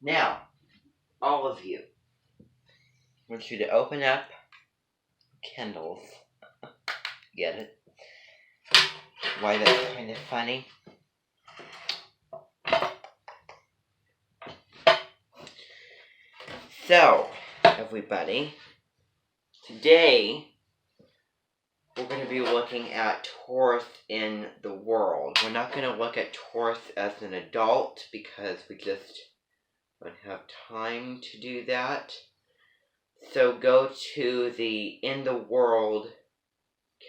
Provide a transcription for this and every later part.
Now, all of you, I want you to open up Kindles. Get it? Why that's kind of funny? So, everybody, today we're going to be looking at Taurus in the world. We're not going to look at Taurus as an adult because we just don't have time to do that. So go to the in the world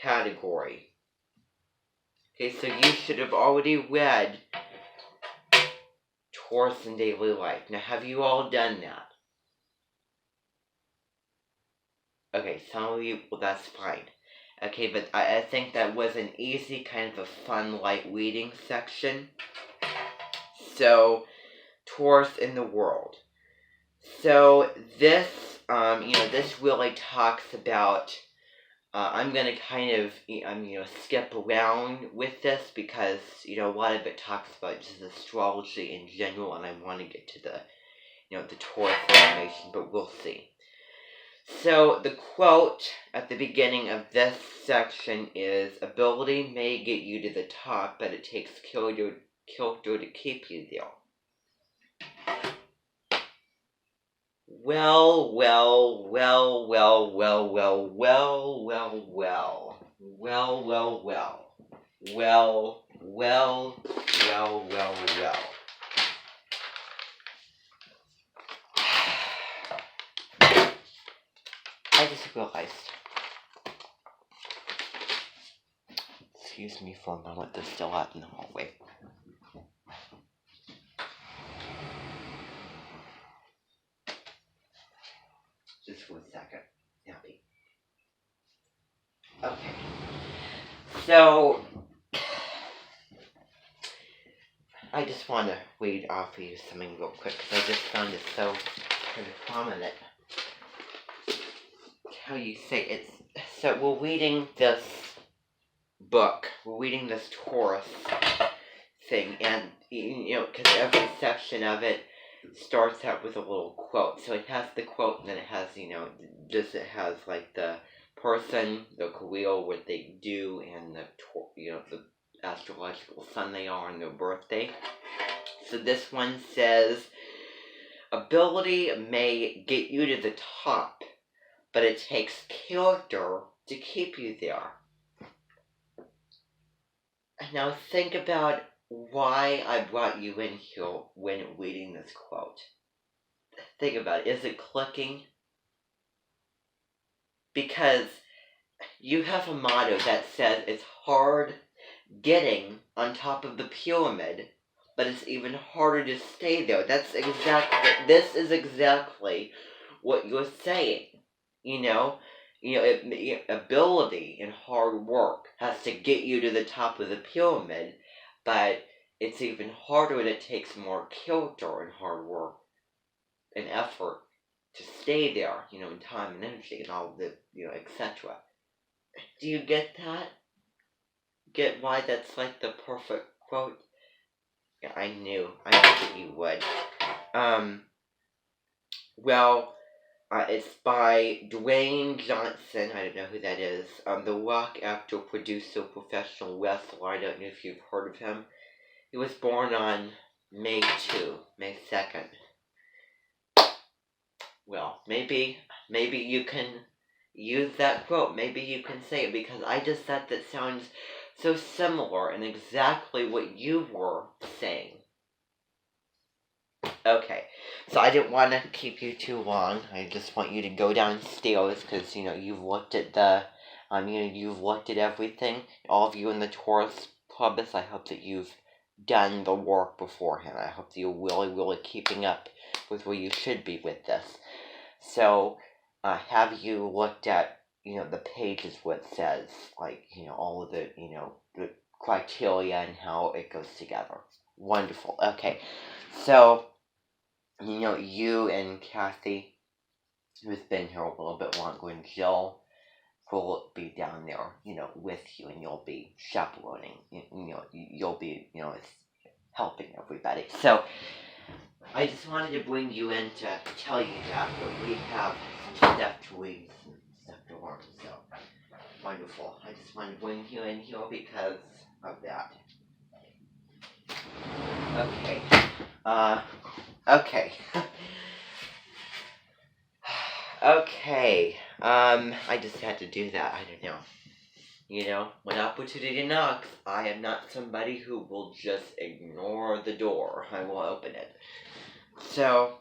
category. Okay, so you should have already read Taurus in daily life. Now, have you all done that? Okay, some of you, well, that's fine. Okay, but I think that was an easy, kind of a fun, light reading section. So, Taurus in the world. So, this, this really talks about, I'm going to kind of, skip around with this because, a lot of it talks about just astrology in general, and I want to get to the, the Taurus information, but we'll see. So, the quote at the beginning of this section is, "Ability may get you to the top, but it takes character to keep you there." Well. I just realized. Excuse me for a moment, they're still out in the hallway. Just for a second. Happy. Okay. So, I just want to read off for you something real quick because I just found it so kind of prominent. How you say it. So we're reading this book. We're reading this Taurus thing, and because every section of it starts out with a little quote. So it has the quote, and then it has, it has like the person, the career, what they do, and the astrological sign they are on their birthday. So this one says, "Ability may get you to the top, but it takes character to keep you there." Now think about why I brought you in here when reading this quote. Think about it. Is it clicking? Because you have a motto that says it's hard getting on top of the pyramid, but it's even harder to stay there. This is exactly what you're saying. Ability and hard work has to get you to the top of the pyramid, but it's even harder and it takes more character and hard work and effort to stay there, in time and energy and all the, etc. Do you get that? Get why that's like the perfect quote? Yeah, I knew that you would. It's by Dwayne Johnson. I don't know who that is. The rock actor, producer, professional wrestler. I don't know if you've heard of him. He was born on May 2nd. Well, maybe you can use that quote. Maybe you can say it, because I just thought that sounds so similar and exactly what you were saying. Okay, so I didn't want to keep you too long. I just want you to go downstairs because, you've looked at you've looked at everything. All of you in the Taurus Clubus, I hope that you've done the work beforehand. I hope that you're really, really keeping up with where you should be with this. So, have you looked at, the pages what it says, like, all of the, the criteria and how it goes together. Wonderful. Okay, so, you and Kathy, who's been here a little bit longer, and Jill will be down there, with you, and you'll be chaperoning, you'll be, helping everybody. So, I just wanted to bring you in to tell you that, but we have stuff to read and stuff to learn, so wonderful. I just wanted to bring you in here because of that. Okay. Okay. Okay. I just had to do that. I don't know. You know, when opportunity knocks, I am not somebody who will just ignore the door. I will open it. So,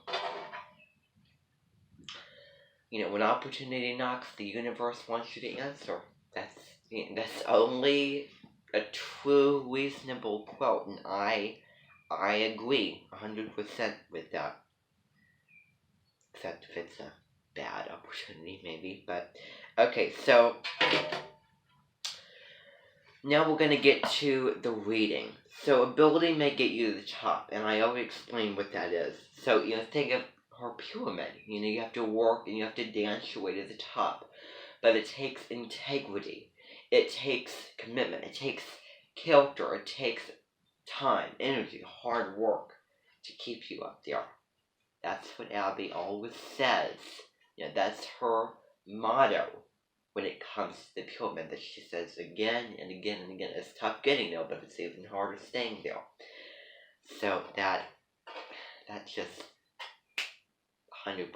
you know, when opportunity knocks, the universe wants you to answer. That's only a true, reasonable quote, and I agree 100% with that. Except if it's a bad opportunity, maybe. But okay, so now we're gonna get to the reading. So ability may get you to the top, and I already explained what that is. So you know, think of her pyramid. You know, you have to work and you have to dance your way to the top, but it takes integrity. It takes commitment. It takes character. It takes time, energy, hard work to keep you up there. That's what Abby always says. You know, that's her motto when it comes to the pyramid, that she says again and again and again. It's tough getting there, but it's even harder staying there. So that's just 100%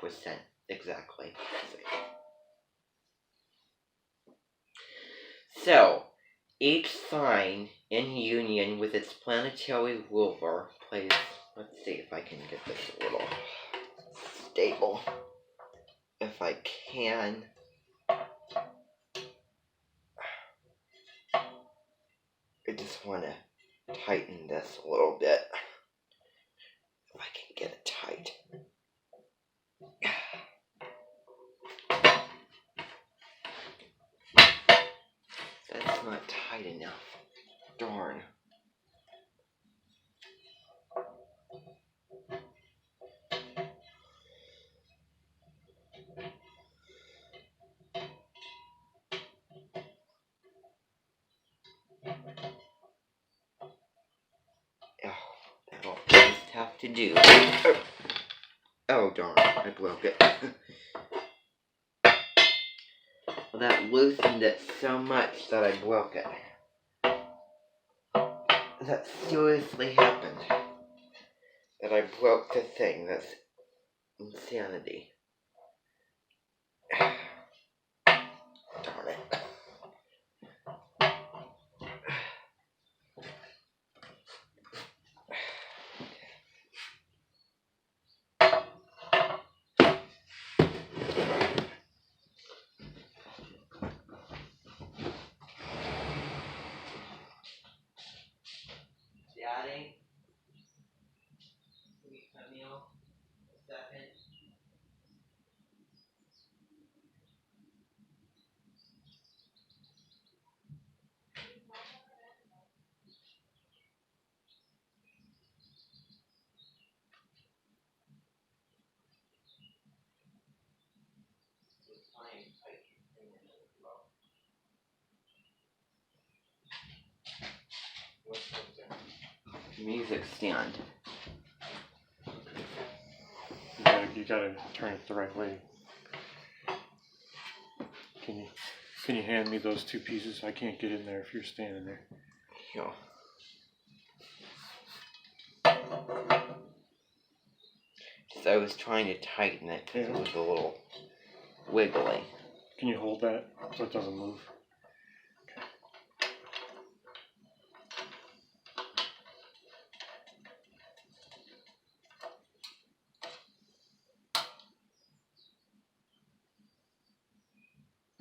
exactly. So, each sign in union with its planetary ruler plays, let's see if I can get this a little stable. If I can. I just want to tighten this a little bit. If I can get it tight. That's not tight enough. Darn. Oh, that'll just have to do. Oh darn, I broke it. Well, that loosened it so much that I broke it. That seriously happened. That I broke the thing. That's insanity. Darn it. Daddy? Can you come here a second? Music stand. You gotta turn it the right way. Can you hand me those two pieces? I can't get in there if you're standing there. Sure. So I was trying to tighten it because it was a little wiggly. Can you hold that so it doesn't move?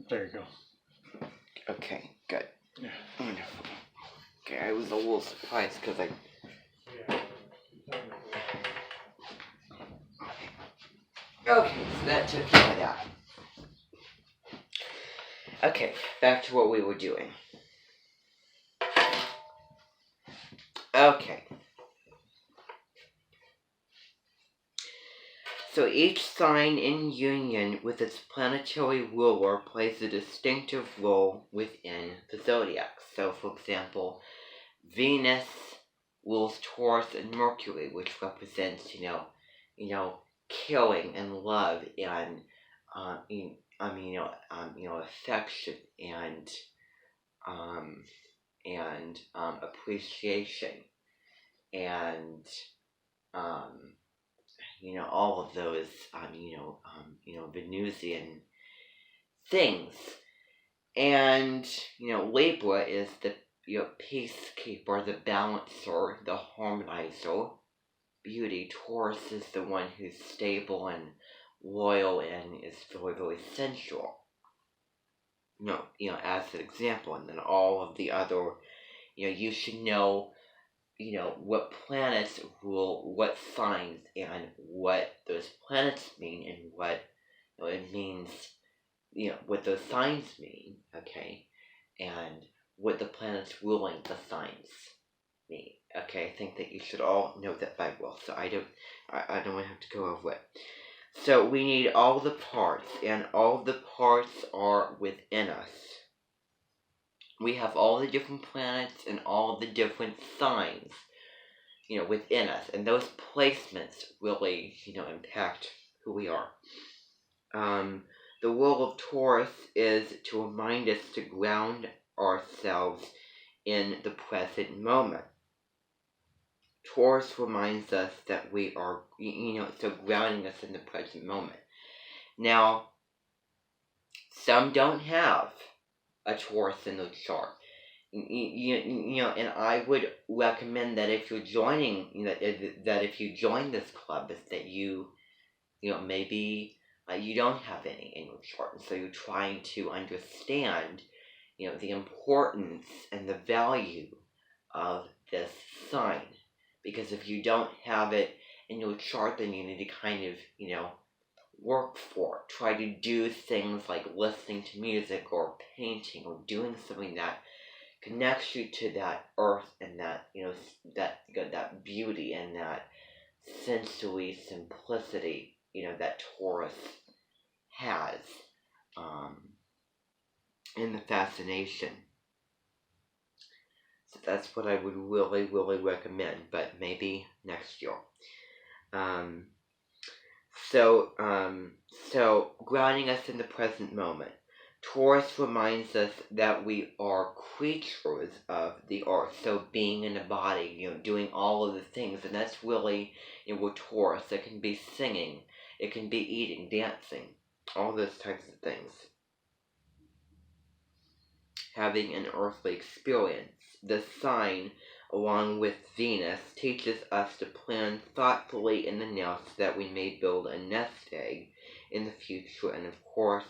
There you go. Okay, good. Yeah. Wonderful. Okay, I was a little surprised because Okay, so that took care of that. Okay, back to what we were doing. Okay. So each sign in union with its planetary ruler plays a distinctive role within the zodiac. So, for example, Venus rules Taurus and Mercury, which represents, you know, caring and love and affection um, and appreciation and all of those Venusian things. And Libra is the peacekeeper, the balancer, the harmonizer. Beauty. Taurus is the one who's stable and loyal and is very, very sensual. As an example, and then all of the other, you should know, what planets rule what signs and what those planets mean and what it means, what those signs mean, okay, and what the planets ruling the signs mean. Okay, I think that you should all know that by well, so I don't have to go over it. So we need all the parts, and all the parts are within us. We have all the different planets and all the different signs, within us, and those placements really, impact who we are. The role of Taurus is to remind us to ground ourselves in the present moment. Taurus reminds us that we are, so grounding us in the present moment. Now, some don't have a Taurus in the chart. And I would recommend that if you're joining, that if you join this club, is that you maybe you don't have any in your chart, and so you're trying to understand, the importance and the value of this sign. Because if you don't have it in your chart, then you need to kind of, work for it. Try to do things like listening to music or painting or doing something that connects you to that earth and that, that beauty and that sensory simplicity, that Taurus has, in the fascination. So that's what I would really, really recommend, but maybe next year. So grounding us in the present moment. Taurus reminds us that we are creatures of the earth, so being in a body, doing all of the things, and that's really, with Taurus. It can be singing, it can be eating, dancing, all those types of things. Having an earthly experience. The sign, along with Venus, teaches us to plan thoughtfully in the now so that we may build a nest egg in the future, and of course,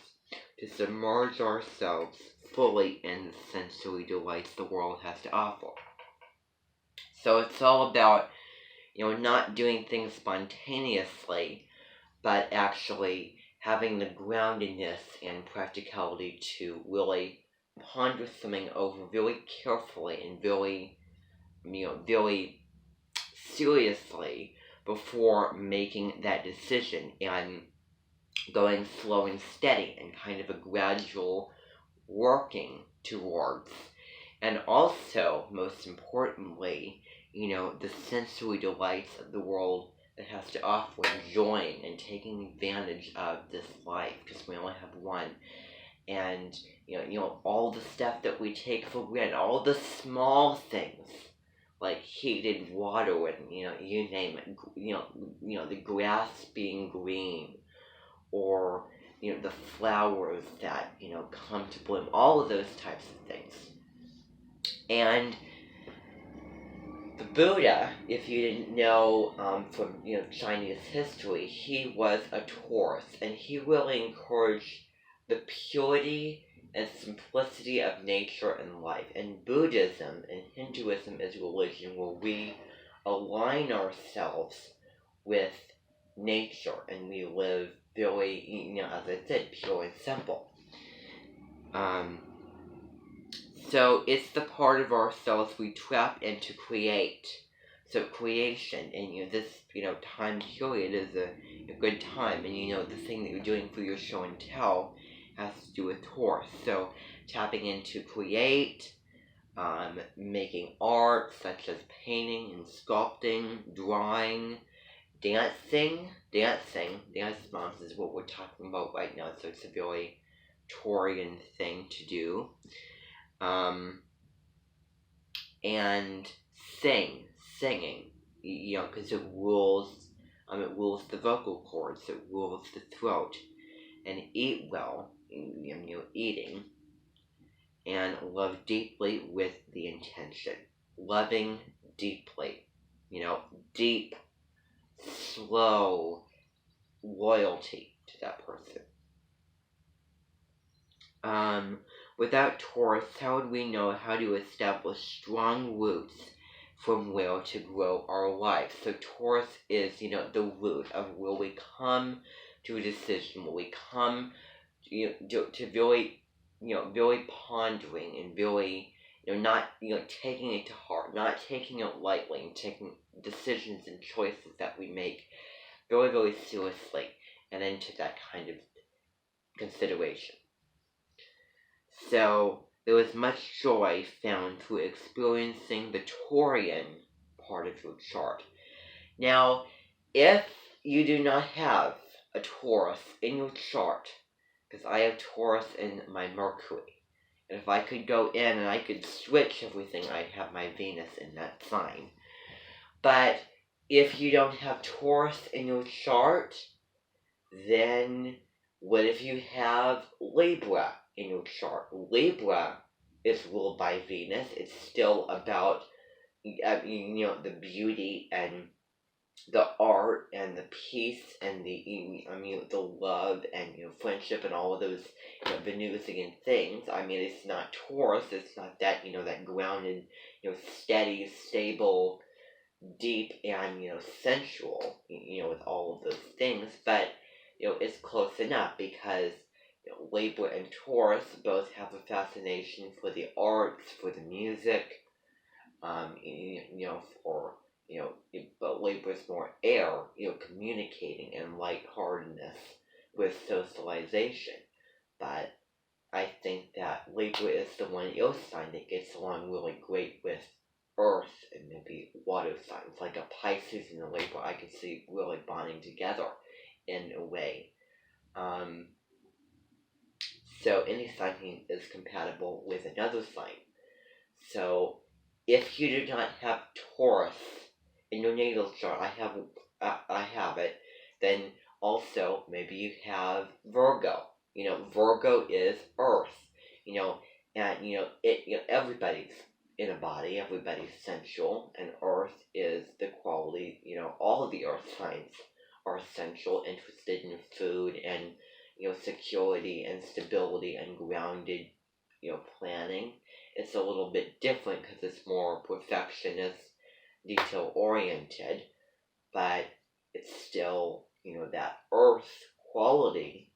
to submerge ourselves fully in the sensory delights the world has to offer. So it's all about, not doing things spontaneously, but actually having the groundedness and practicality to really ponder something over very carefully and very seriously before making that decision, and going slow and steady and kind of a gradual working towards. And also, most importantly, the sensory delights of the world that has to offer, enjoying and taking advantage of this life, because we only have one. And all the stuff that we take for granted, all the small things like heated water and you name it, the grass being green, or the flowers that come to bloom, all of those types of things. And the Buddha, if you didn't know from Chinese history, he was a Taurus, and he really encouraged the purity and simplicity of nature and life. And Buddhism and Hinduism is a religion where we align ourselves with nature and we live very, as I said, pure and simple. So it's the part of ourselves we trap in to create. So creation, and this time period is a good time, and the thing that you're doing for your show and tell has to do with Taurus. So tapping into create, making art such as painting and sculpting, drawing, Dancing, dance moms is what we're talking about right now, so it's a very Taurian thing to do. And singing, because it rules the vocal cords, it rules the throat. And eat well, eating, and love deeply with the intention. Loving deeply, deep, slow loyalty to that person. Without Taurus, how would we know how to establish strong roots from where to grow our life? So Taurus is, the root of where we come to a decision, where we come to really, really pondering and really, not, taking it to heart, not taking it lightly, and taking decisions and choices that we make very, very seriously and into that kind of consideration. So there was much joy found through experiencing the Taurian part of your chart. Now, if you do not have a Taurus in your chart, because I have Taurus in my Mercury, and if I could go in and I could switch everything, I'd have my Venus in that sign. But if you don't have Taurus in your chart, then what if you have Libra in your chart? Libra is ruled by Venus. It's still about, the beauty and the art and the peace and the love and, friendship and all of those, Venusian things. It's not Taurus. It's not that, that grounded, steady, stable, deep, and, sensual, with all of those things. But, it's close enough because Libra and Taurus both have a fascination for the arts, for the music, but Libra's more air, communicating and lightheartedness with socialization. But I think that Libra is the one your sign that gets along really great with Earth and maybe water signs, like a Pisces and a Libra. I can see really bonding together in a way. So any sign is compatible with another sign. So if you do not have Taurus in your natal chart, I have it, then also maybe you have Virgo. Virgo is Earth. And everybody's in a body, everybody's sensual, and Earth is the quality. All of the Earth signs are essential, interested in food and security and stability and grounded planning. It's a little bit different because it's more perfectionist, detail oriented, but it's still that Earth quality.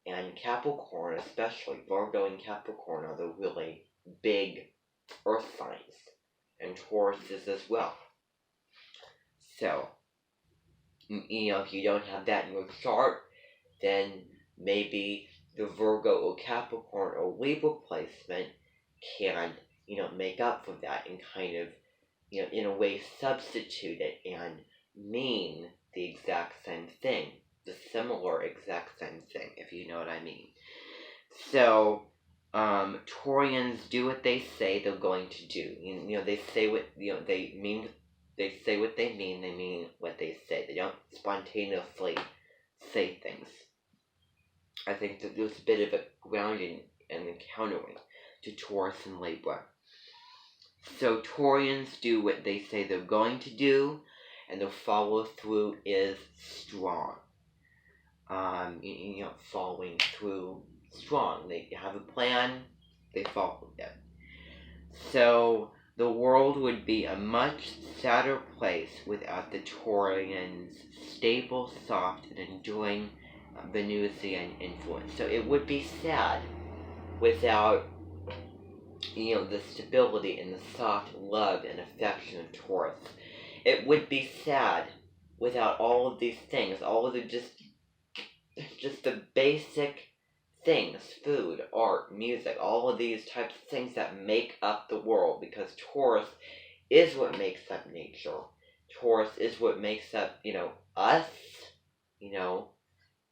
And Capricorn, especially Virgo and Capricorn, are the really big Earth signs, and Taurus is as well. So if you don't have that in your chart, then maybe the Virgo or Capricorn or Libra placement can, make up for that and kind of, in a way substitute it and mean the exact same thing, the similar exact same thing, if you know what I mean. So, Taurians do what they say they're going to do. They say what, they mean. They say what they mean what they say. They don't spontaneously say things. I think that there's a bit of a grounding and encountering to Taurus and Libra. So Taurians do what they say they're going to do, and their follow through is strong. Following through strong. They have a plan, they follow it. So the world would be a much sadder place without the Taurians' stable, soft, and enduring Venusian influence. So it would be sad without, the stability and the soft love and affection of Taurus. It would be sad without all of these things, all of the just the basic things, food, art, music, all of these types of things that make up the world, because Taurus is what makes up nature. Taurus is what makes up, us,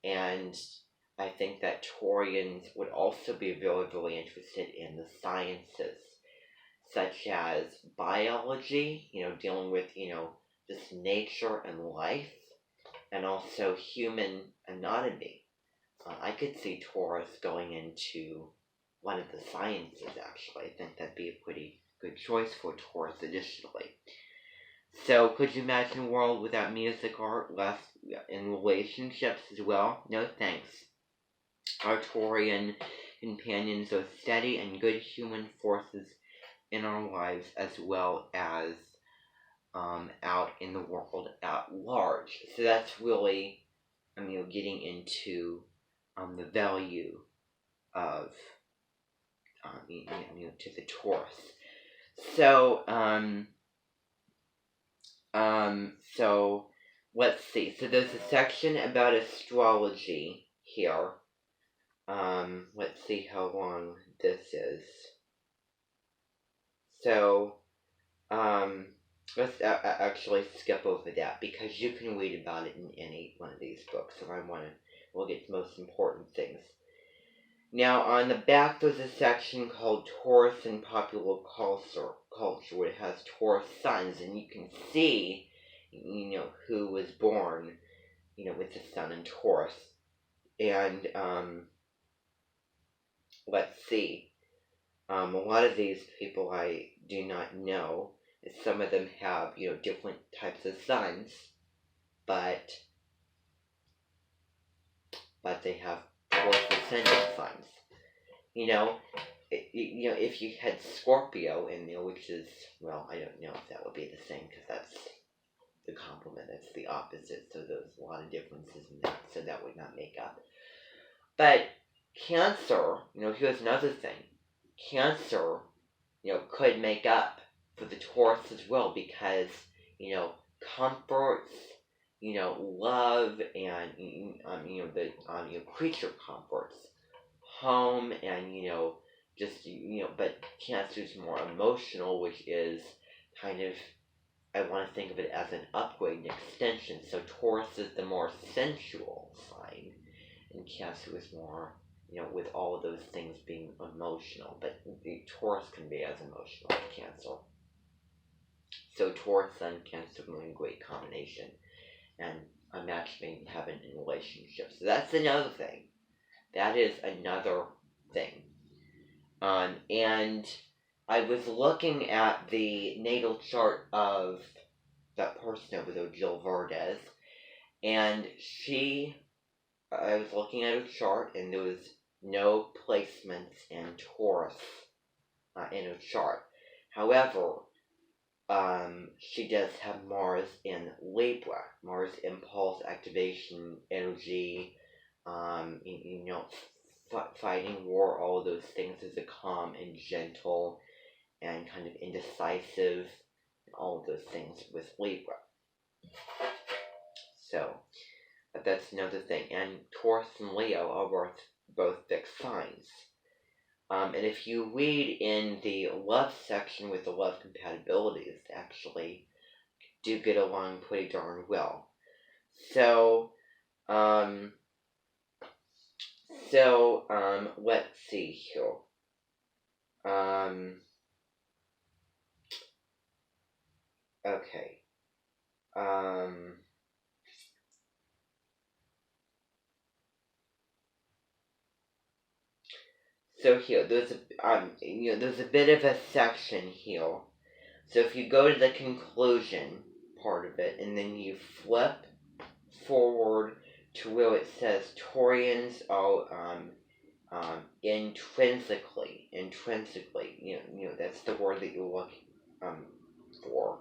and I think that Taurians would also be very, very interested in the sciences, such as biology, dealing with, just nature and life, and also human anatomy. I could see Taurus going into one of the sciences, actually. I think that'd be a pretty good choice for Taurus additionally. So, could you imagine a world without music, art, less in relationships as well? No thanks. Our Taurian companions are steady and good human forces in our lives as well as out in the world at large. So that's really, getting into the value of, to the Taurus. So, so let's see. So there's a section about astrology here. Let's see how long this is. So, let's actually skip over that because you can read about it in any one of these books. So we'll get to the most important things. Now, on the back, there's a section called Taurus and Popular Culture, where it has Taurus suns, and you can see, who was born, with the sun in Taurus. And, let's see. A lot of these people I do not know. Some of them have, different types of suns, but they have Taurus ascendant suns. If you had Scorpio in there, which is, well, I don't know if that would be the same, because that's the complement, that's the opposite, so there's a lot of differences in that, so that would not make up. But Cancer, here's another thing. Cancer, could make up for the Taurus as well, because, comforts, love, and, the creature comforts, home, and, but Cancer is more emotional, which is kind of, I want to think of it as an upgrade, an extension. So Taurus is the more sensual sign, and Cancer is more, with all of those things being emotional, but the Taurus can be as emotional as Cancer. So Taurus and Cancer are a great combination, and a match made in heaven in relationships. So that's another thing. That is another thing. And I was looking at the natal chart of that person over there, Jill Verdes, and I was looking at her chart, and there was no placements in Taurus in her chart. However, she does have Mars in Libra. Mars impulse, activation, energy, fighting war, all of those things is a calm and gentle and kind of indecisive, and all of those things with Libra. So, but that's another thing. And Taurus and Leo are both fixed signs. And if you read in the love section with the love compatibilities, actually do get along pretty darn well. So, let's see here. Okay. So here, there's a bit of a section here. So if you go to the conclusion part of it, and then you flip forward to where it says Taurians are intrinsically, that's the word that you're looking for.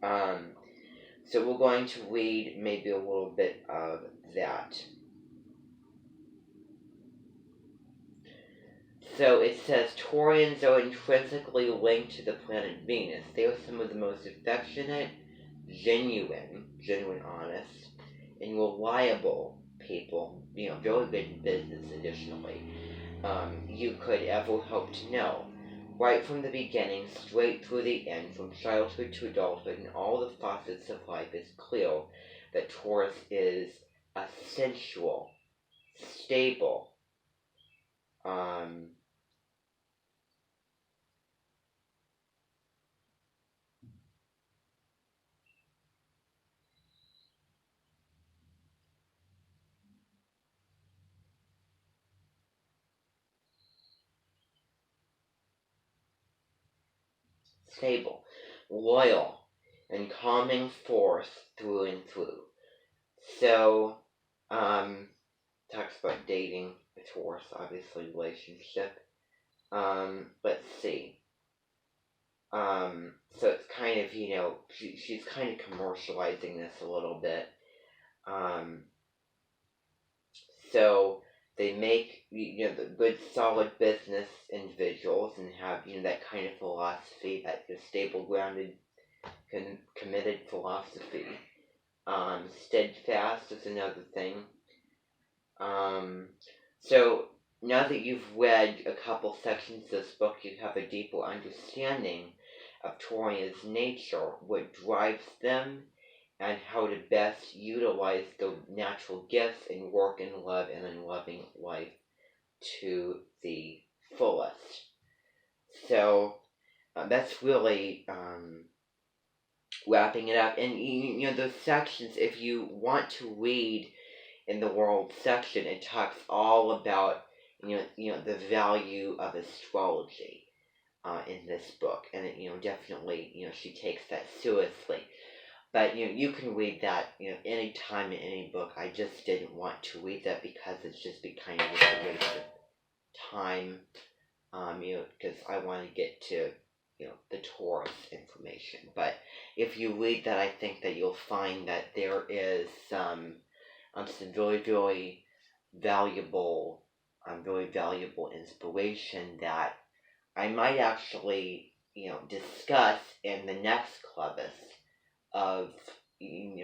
So we're going to read maybe a little bit of that. So it says Taurians are intrinsically linked to the planet Venus. They are some of the most affectionate, genuine, honest, and reliable people, very good in business additionally, you could ever hope to know. right from the beginning, straight through the end, from childhood to adulthood, and all the facets of life, is clear that Taurus is a sensual, stable, stable, loyal, and calming force through and through. So, talks about dating a Taurus, obviously relationship. Let's see. So it's kind of, she's kind of commercializing this a little bit. So they make, the good solid business individuals and have, that kind of philosophy, that stable, grounded, committed philosophy. Steadfast is another thing. So now that you've read a couple sections of this book, you have a deeper understanding of Taurian's nature, what drives them, and how to best utilize their natural gifts and work in love and in loving life to the fullest. So that's really wrapping it up. And those sections, if you want to read in the world section, it talks all about the value of astrology in this book, and definitely she takes that seriously. But you can read that any time in any book. I just didn't want to read that because it's just be kind of a waste of time. Because I want to get to the Taurus information. But if you read that, I think that you'll find that there is some very, very valuable, inspiration that I might actually, discuss in the next clubus of,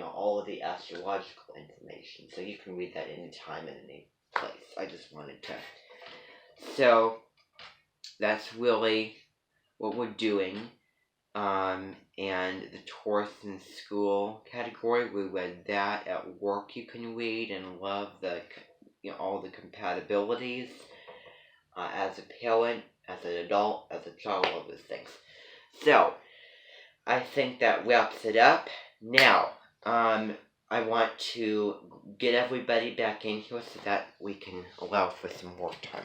all of the astrological information. So you can read that anytime and any place. I just wanted to. So that's really what we're doing. And the Taurus in school category, we read that. At work you can read and love the, all the compatibilities. As a parent, as an adult, as a child, all those things. So, I think that wraps it up. Now, I want to get everybody back in here so that we can allow for some work time.